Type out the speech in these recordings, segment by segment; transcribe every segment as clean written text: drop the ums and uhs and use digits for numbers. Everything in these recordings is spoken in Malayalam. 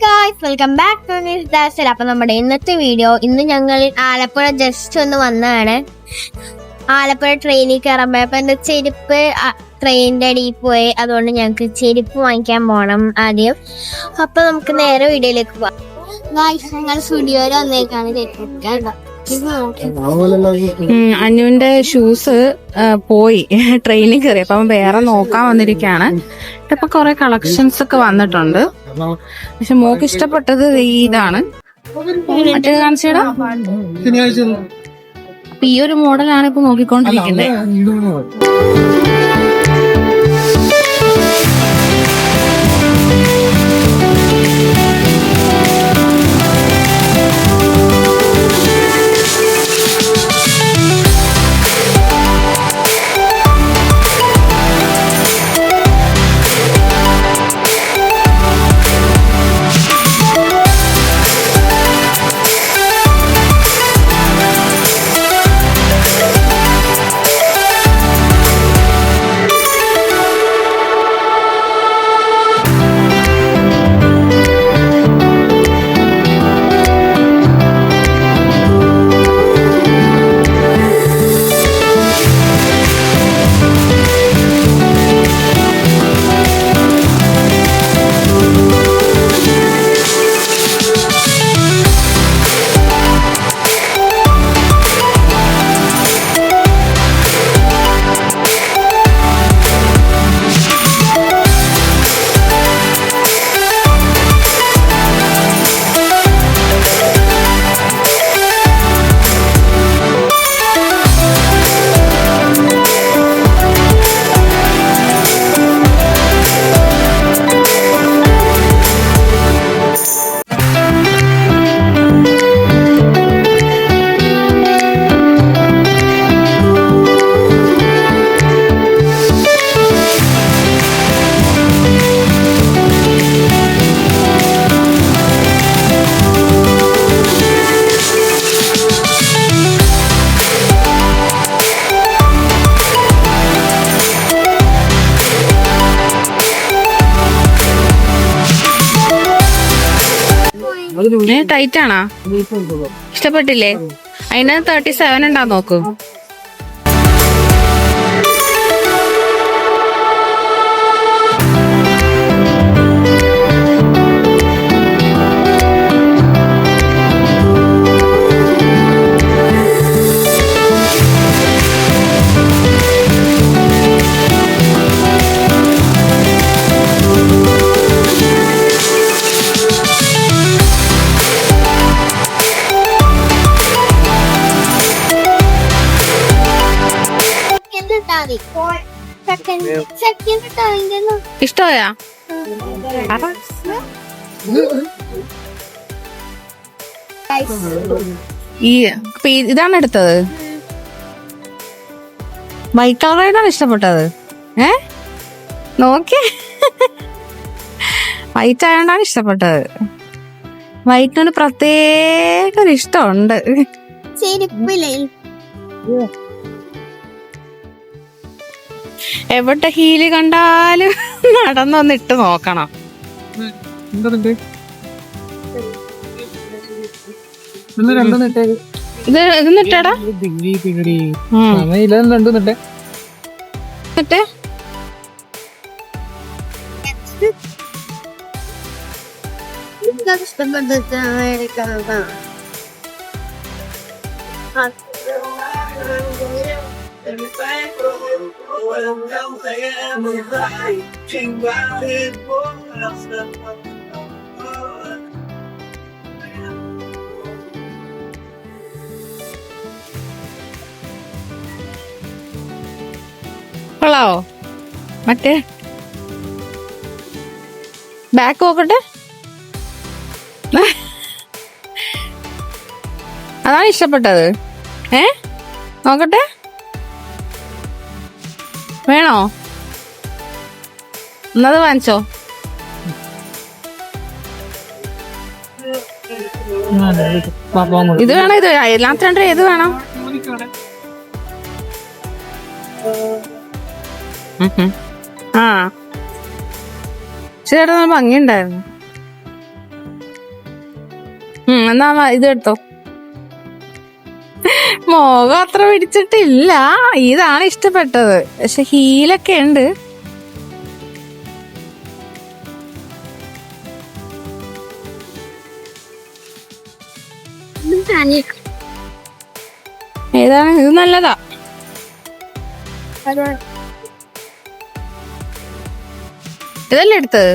ഗായ്സ്, വെൽക്കം ബാക്ക് ടു ദാസൽ. അപ്പൊ നമ്മുടെ ഇന്നത്തെ വീഡിയോ, ഇന്ന് ഞങ്ങൾ ആലപ്പുഴ ജസ്റ്റ് ഒന്ന് വന്നതാണ്. ആലപ്പുഴ ട്രെയിനിൽ കയറുമ്പോ അപ്പൊ എന്റെ ചെരുപ്പ് ട്രെയിനിന്റെ അടിയിൽ പോയി. അതുകൊണ്ട് ഞങ്ങൾക്ക് ചെരുപ്പ് വാങ്ങിക്കാൻ പോണം ആദ്യം. അപ്പൊ നമുക്ക് നേരെ വീഡിയോയിലേക്ക് പോവാം. ഗായ്സ്, ഞങ്ങൾ സ്റ്റുഡിയോയിൽ വന്നേക്കാണ് ചെരുപ്പ്. അനുവിന്റെ ഷൂസ് പോയി ട്രെയിനിൽ കയറി, അപ്പൊ അവൻ വേറെ നോക്കാൻ വന്നിരിക്കാണ്. ഇപ്പൊ കൊറേ കളക്ഷൻസ് ഒക്കെ വന്നിട്ടുണ്ട്. പക്ഷെ മോക്ക് ഇഷ്ടപ്പെട്ടത് ഇതാണ്. മറ്റേ കാണിച്ചേടാ, അപ്പൊ ഈ ഒരു മോഡലാണ് ഇപ്പൊ നോക്കിക്കൊണ്ടിരിക്കുന്നത്. ടൈറ്റ് ആണോ? ഇഷ്ടപ്പെട്ടില്ലേ? അതിന് 37 ഉണ്ടാ നോക്കൂ. ഇഷ്ടമായാ? ഇതാണ് എടുത്തത്. വൈറ്റ് കളറായിട്ടാണ് ഇഷ്ടപ്പെട്ടത്. നോക്കിയേ, വൈറ്റ് ആയതുകൊണ്ടാണ് ഇഷ്ടപ്പെട്ടത്. വൈറ്റിനോട് പ്രത്യേക ഒരു ഇഷ്ടമുണ്ട്. എവിടെ ഹീല് കണ്ടാലും നടന്നൊന്നിട്ട് നോക്കണം. ഇത് ഇട്ടേടാ. കൊള്ളാവോ? മറ്റേ ബാക്ക് നോക്കട്ടെ. അതാണ് ഇഷ്ടപ്പെട്ടത്. നോക്കട്ടെ, വേണോ? എന്നത് വാങ്ങിച്ചോ. ഇത് വേണം, ഇത് എല്ലാത്ത രണ്ടും ഏത് വേണം? ചേട്ടാ ഭംഗിയുണ്ടായിരുന്നു. എന്നാ ഇത് എടുത്തോ. മുഖം അത്ര പിടിച്ചിട്ടില്ല. ഇതാണ് ഇഷ്ടപ്പെട്ടത്. പക്ഷെ ഹീലൊക്കെ ഉണ്ട്. ഏതാണ്? ഇത് നല്ലതാ. ഇതല്ലേ എടുത്തത്?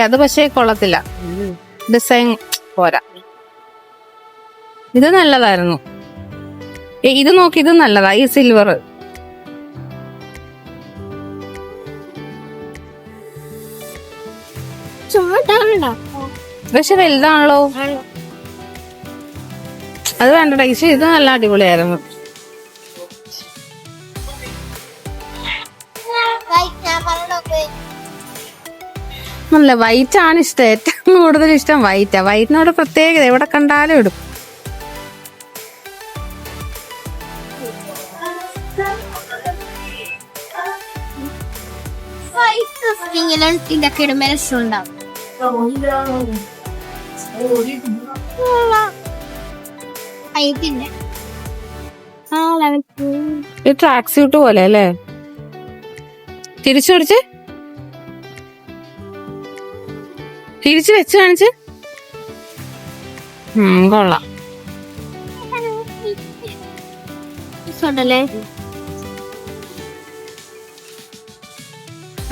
അത് പക്ഷേ കൊള്ളത്തില്ല. ഡിസൈൻ പോരാ. ഇത് നല്ലതായിരുന്നു. ഇത് നോക്കി, ഇത് നല്ലതാ. ഈ സിൽവർ പക്ഷെ വലുതാണല്ലോ. അത് വേണ്ട. പക്ഷെ ഇത് നല്ല അടിപൊളിയായിരുന്നു. നല്ല വൈറ്റ് ആണ് ഇഷ്ടം. ഏറ്റവും കൂടുതൽ ഇഷ്ടം വൈറ്റാ. വൈറ്റിനോട് പ്രത്യേകത എവിടെ കണ്ടാലും എടുക്കും. ഇതൊക്കെ ഇടുമ്പോ രസമുണ്ടാവും. ഈ ട്രാക്ക് സ്യൂട്ട് പോലെ അല്ലേ? തിരിച്ചു പിടിച്ച് തിരിച്ചു വെച്ച് കാണിച്ച്. കൊള്ളാം.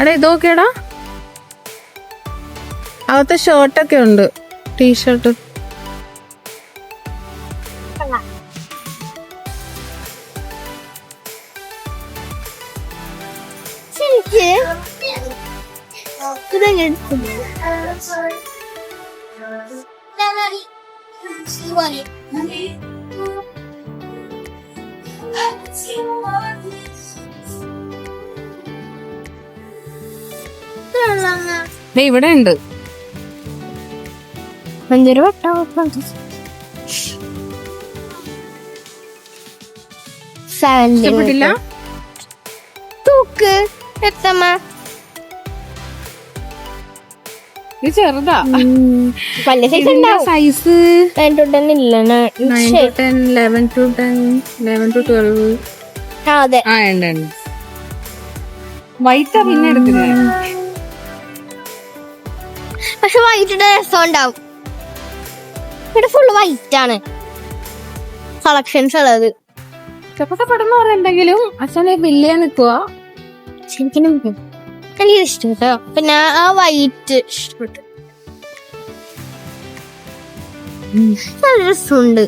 എടാ ഇതൊക്കെടാ. അകത്തെ ഷർട്ടൊക്കെ ഉണ്ട്. ടീഷർട്ട് ഇവിടെ ഉണ്ട്. 5 രൂപ ഇഷ്ടപ്പെട്ടില്ല. തൂക്ക് എത്തമ്മ. ഇത് ചെറുതാ. വലിയ സൈസ് സൈസ് 9 to 10 ഇല്ല. 9 to 10, 11 to 10, 11 to 12. അതെ. ഉണ്ട്. വൈറ്റാ പിന്നെ എടുക്കുന്നത്. പക്ഷെ വൈറ്റിന്റെ രസം ഉണ്ടാവും. ഇവിടെ ഫുള്ള് വൈറ്റ് ആണ് കളക്ഷൻസ് ഉള്ളത്. ഇഷ്ടപ്പെട്ടപ്പെടുന്ന എന്തെങ്കിലും അച്ഛനെ ബില്ല് നിൽക്കുക. ശരിക്കും എനിക്ക് ഇഷ്ടപ്പെട്ടോ. പിന്നെ ആ വൈറ്റ് ഇഷ്ടപ്പെട്ടു. നല്ല രസമുണ്ട്.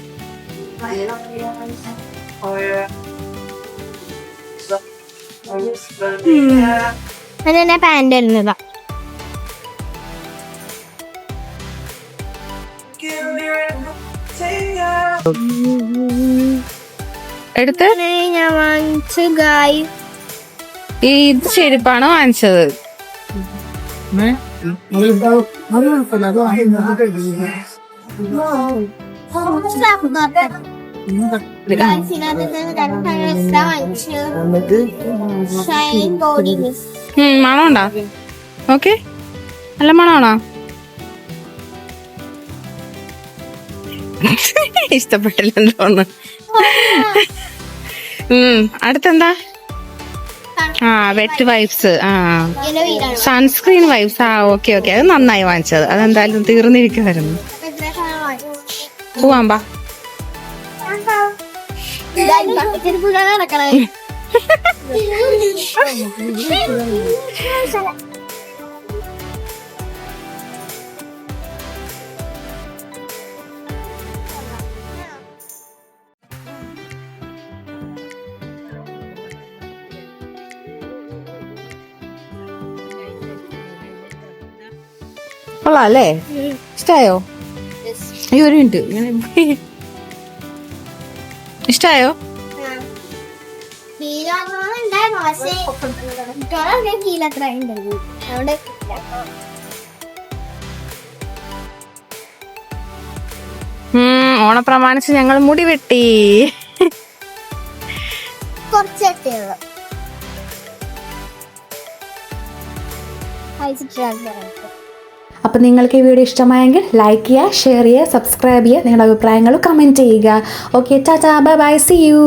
അതിനെ പാന്റ് വരുന്നതാ. എടുത്ത് ഞാൻ വാങ്ങിച്ചു ഗായ്. ഈ ചെരുപ്പാണ് വാങ്ങിച്ചത്. മണമുണ്ടോ? ഓക്കെ, നല്ല മണമാണോ? ഇഷ്ടപ്പെട്ടില്ലെന്ന് തോന്നുന്നു. അടുത്തെന്താ? Wet wipes. Sunscreen wipes. Okay. അത് നന്നായി വാങ്ങിച്ചത്. അതെന്തായാലും തീർന്നിരിക്കുമായിരുന്നു. പോവാമ്പാ. കൊള്ളാല്ലേ? ഇഷ്ടായോ? അയ്യോ ഒരു മിനിറ്റ്. ഇഷ്ടായോ? ഓണപ്രമാണിച്ച് ഞങ്ങൾ മുടി വെട്ടി. അയച്ചിട്ടാണ്. അപ്പോൾ നിങ്ങൾക്ക് ഈ വീഡിയോ ഇഷ്ടമായെങ്കിൽ ലൈക്ക് ചെയ്യുക, ഷെയർ ചെയ്യുക, സബ്സ്ക്രൈബ് ചെയ്യുക, നിങ്ങളുടെ അഭിപ്രായങ്ങൾ കമൻറ്റ് ചെയ്യുക. Okay, tata, bye bye, see U.